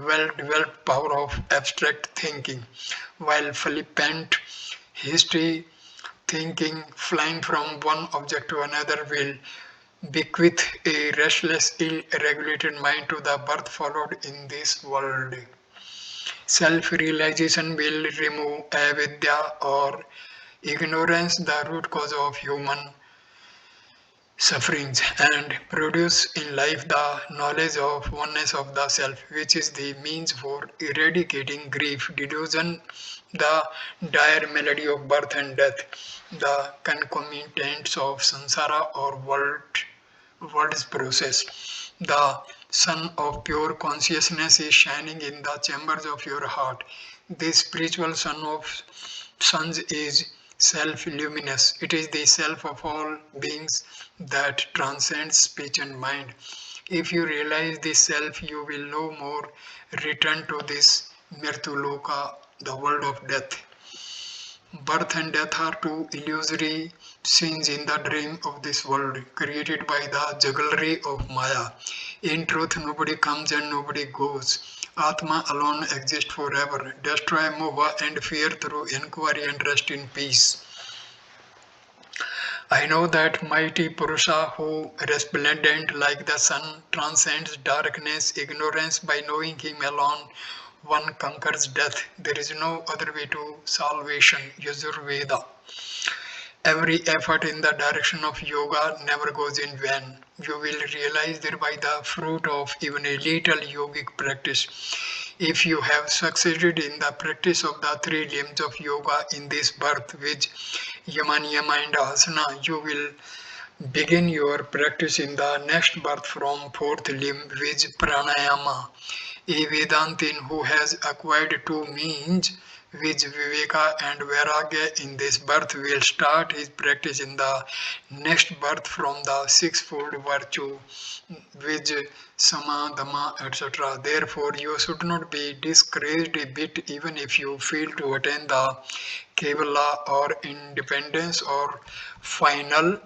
well developed power of abstract thinking, while flippant history thinking flying from one object to another will bequeath a restless, ill-regulated mind to the birth followed in this world. Self-realization will remove avidya or ignorance, the root cause of human sufferings, and produce in life the knowledge of oneness of the self, which is the means for eradicating grief, delusion, the dire melody of birth and death, the concomitants of samsara or world's process. The sun of pure consciousness is shining in the chambers of your heart. This spiritual sun of suns is self luminous. It is the self of all beings that transcends speech and mind. If you realize this self, you will no more return to this Mirtuloka, the world of death. Birth and death are two illusory scenes in the dream of this world, created by the jugglery of Maya. In truth, nobody comes and nobody goes. Atma alone exists forever. Destroy moha and fear through inquiry and rest in peace. I know that mighty Purusha who, resplendent like the sun, transcends darkness, ignorance by knowing him alone. One conquers death. There is no other way to salvation. Yajurveda. Every effort in the direction of yoga never goes in vain. You will realize thereby the fruit of even a little yogic practice. If you have succeeded in the practice of the three limbs of yoga in this birth, which Yama, Niyama and Asana, you will begin your practice in the next birth from fourth limb, which pranayama. A Vedantin who has acquired two means, which Viveka and Vairagya in this birth will start his practice in the next birth from the sixfold virtue, which Sama, Dhamma, etc. Therefore, you should not be discouraged a bit even if you fail to attain the Kevala or independence or final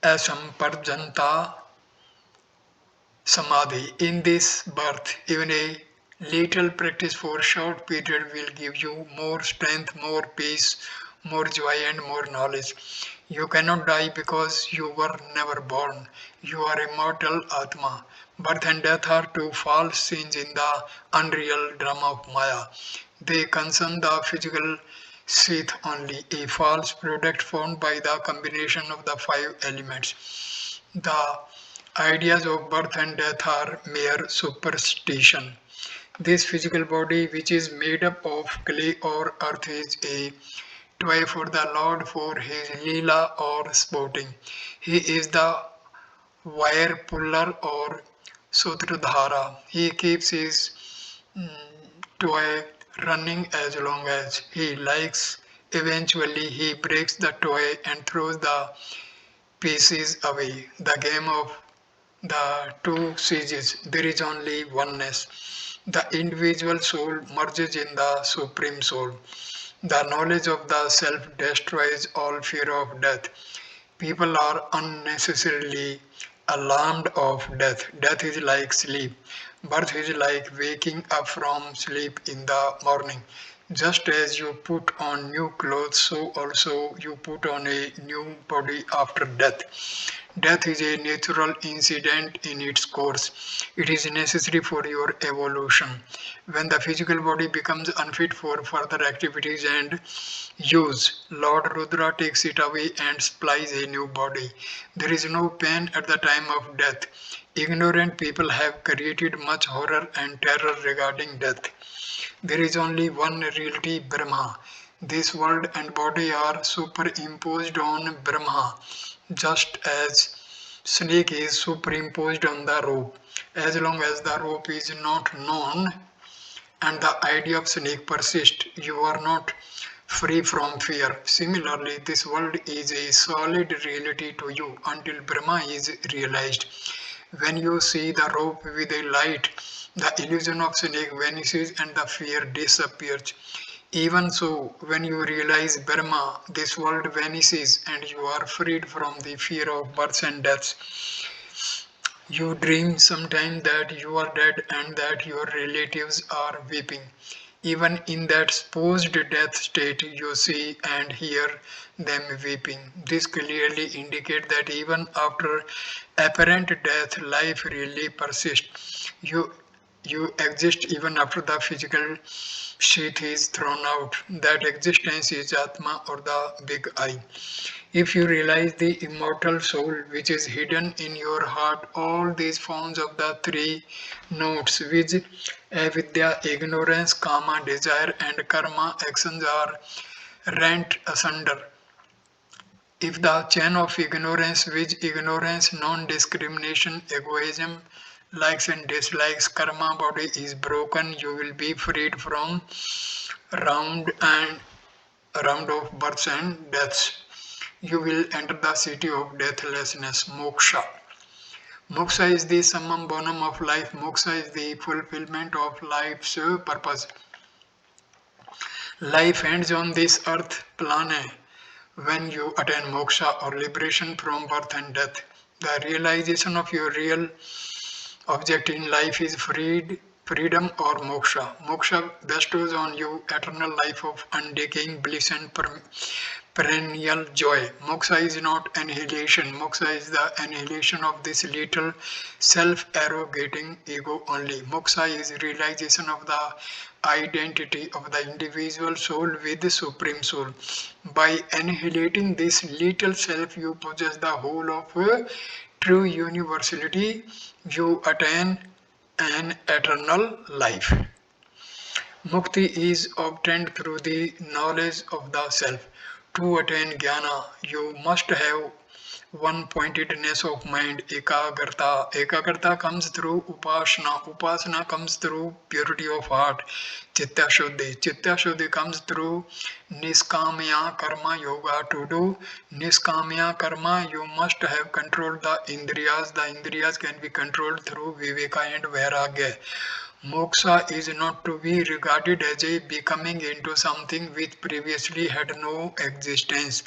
asamparjanta samadhi. In this birth, even a little practice for a short period will give you more strength, more peace, more joy, and more knowledge. You cannot die because you were never born. You are immortal Atma. Birth and death are two false scenes in the unreal drama of Maya. They concern the physical sheath only, a false product formed by the combination of the five elements. The ideas of birth and death are mere superstition. This physical body, which is made up of clay or earth, is a toy for the Lord for his Leela or sporting. He is the wire puller or Sutradhara. He keeps his toy running as long as he likes. Eventually, he breaks the toy and throws the pieces away. The game of the two ceases. There is only oneness. The individual soul merges in the supreme soul. The knowledge of the self destroys all fear of death. People are unnecessarily alarmed of death. Death is like sleep. Birth is like waking up from sleep in the morning. Just as you put on new clothes, so also you put on a new body after death. Death is a natural incident in its course. It is necessary for your evolution. When the physical body becomes unfit for further activities and use, Lord Rudra takes it away and supplies a new body. There is no pain at the time of death. Ignorant people have created much horror and terror regarding death. There is only one reality, Brahma. This world and body are superimposed on Brahma, just as snake is superimposed on the rope. As long as the rope is not known and the idea of snake persists, you are not free from fear. Similarly, this world is a solid reality to you until Brahma is realized. When you see the rope with a light, the illusion of snake vanishes and the fear disappears. Even so, when you realize Brahma, this world vanishes and you are freed from the fear of births and deaths. You dream sometimes that you are dead and that your relatives are weeping. Even in that supposed death state, you see and hear them weeping. This clearly indicates that even after apparent death, life really persists. You exist even after the physical sheath is thrown out. That existence is Atma or the big I. If you realize the immortal soul which is hidden in your heart, all these forms of the three notes, which avidya, ignorance, kama, desire, and karma, actions are rent asunder. If the chain of ignorance, which ignorance, non-discrimination, egoism, likes and dislikes, karma body is broken, you will be freed from round and round of births and deaths. You will enter the city of deathlessness, moksha. Moksha is the summum bonum of life. Moksha is the fulfillment of life's purpose. Life ends on this earth plane when you attain moksha or liberation from birth and death. The realization of your real object in life is freed freedom or moksha. Moksha bestows on you eternal life of undecaying bliss and perennial joy. Moksha is not annihilation. Moksha is the annihilation of this little self-arrogating ego only. Moksha is realization of the identity of the individual soul with the supreme soul. By annihilating this little self, you possess the whole of true universality. You attain an eternal life. Mukti is obtained through the knowledge of the self. To attain jnana, you must have one pointedness of mind, ekagarta. Ekagarta comes through upasana. Upasana comes through purity of heart, chitta shuddhi. Chitta shuddhi comes through niskamya karma yoga. To do niskamya karma, you must have controlled the indriyas. The indriyas can be controlled through viveka and vairagya. Moksha is not to be regarded as a becoming into something which previously had no existence.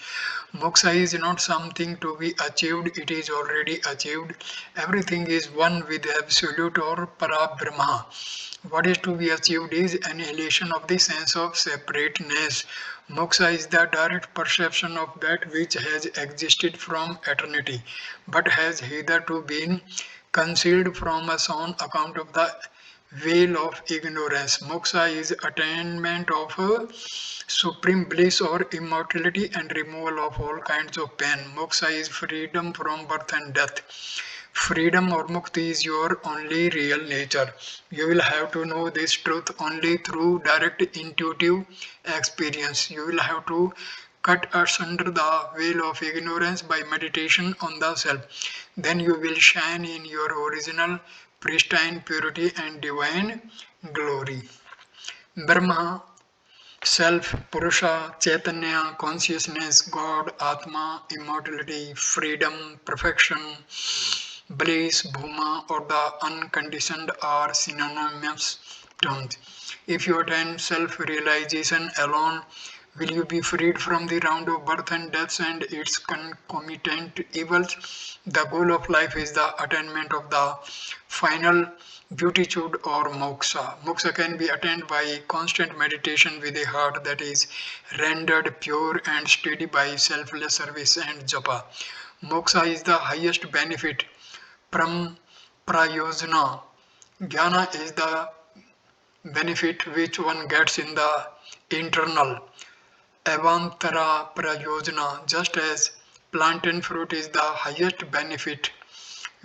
Moksha is not something to be achieved, it is already achieved. Everything is one with Absolute or Parabrahma. What is to be achieved is annihilation of the sense of separateness. Moksha is the direct perception of that which has existed from eternity, but has hitherto been concealed from us on account of the veil of ignorance. Moksha is attainment of supreme bliss or immortality and removal of all kinds of pain. Moksha is freedom from birth and death. Freedom or mukti is your only real nature. You will have to know this truth only through direct intuitive experience. You will have to cut asunder the veil of ignorance by meditation on the self. Then you will shine in your original pristine purity and divine glory. Brahma, self, Purusha, Chaitanya, consciousness, God, Atma, immortality, freedom, perfection, bliss, Bhuma, or the unconditioned are synonymous terms. If you attain self realization alone, will you be freed from the round of birth and death and its concomitant evils? The goal of life is the attainment of the final beatitude or moksha. Moksha can be attained by constant meditation with a heart that is rendered pure and steady by selfless service and japa. Moksha is the highest benefit from prayojana. Jnana is the benefit which one gets in the internal Avantara Prayojana, just as plantain fruit is the highest benefit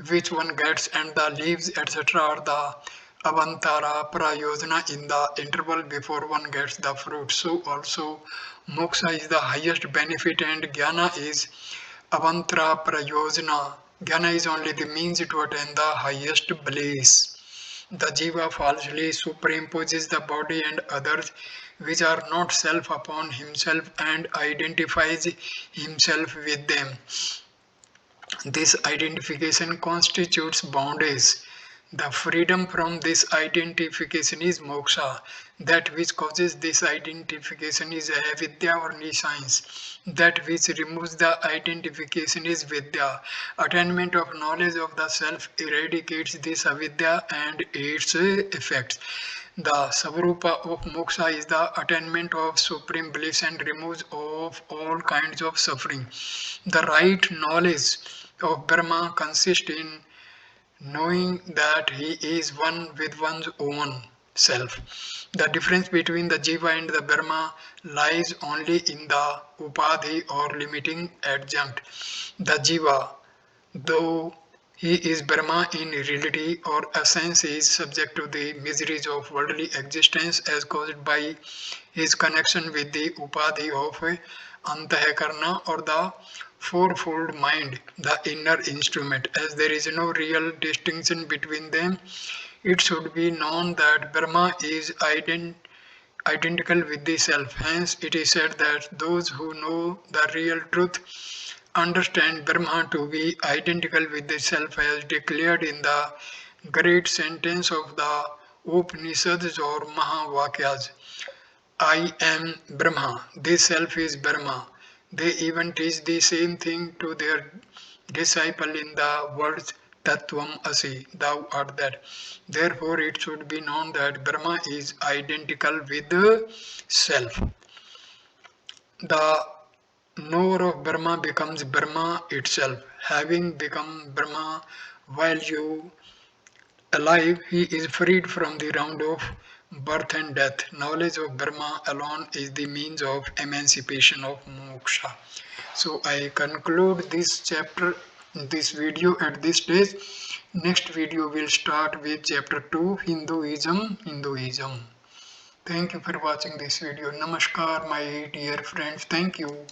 which one gets and the leaves etc. are the Avantara Prayojana in the interval before one gets the fruit. So also moksha is the highest benefit and jnana is Avantara Prayojana. Jnana is only the means to attain the highest bliss. The jiva falsely superimposes the body and others which are not self upon himself and identifies himself with them. This identification constitutes bondage. The freedom from this identification is moksha. That which causes this identification is avidya or nescience. That which removes the identification is vidya. Attainment of knowledge of the self eradicates this avidya and its effects. The Savarupa of moksha is the attainment of supreme bliss and removes of all kinds of suffering. The right knowledge of Brahma consists in knowing that he is one with one's own self. The difference between the jiva and the Brahma lies only in the upadhi or limiting adjunct. The jiva, though he is Brahma in reality or essence, is subject to the miseries of worldly existence as caused by his connection with the upadhi of antahakarna or the fourfold mind, the inner instrument. As there is no real distinction between them, it should be known that Brahma is identical with the self. Hence, it is said that those who know the real truth understand Brahma to be identical with the self as declared in the great sentence of the Upanishads or Mahavakyas. I am Brahma, this self is Brahma. They even teach the same thing to their disciple in the words Tattvam asi, thou art that. Therefore, it should be known that Brahma is identical with self. The knower of Brahma becomes Brahma itself. Having become Brahma while you alive, he is freed from the round of birth and death. Knowledge of Brahma alone is the means of emancipation of moksha. So I conclude this chapter, this video at this stage. Next video will start with chapter 2, Hinduism. Thank you for watching this video. Namaskar, my dear friends. Thank you.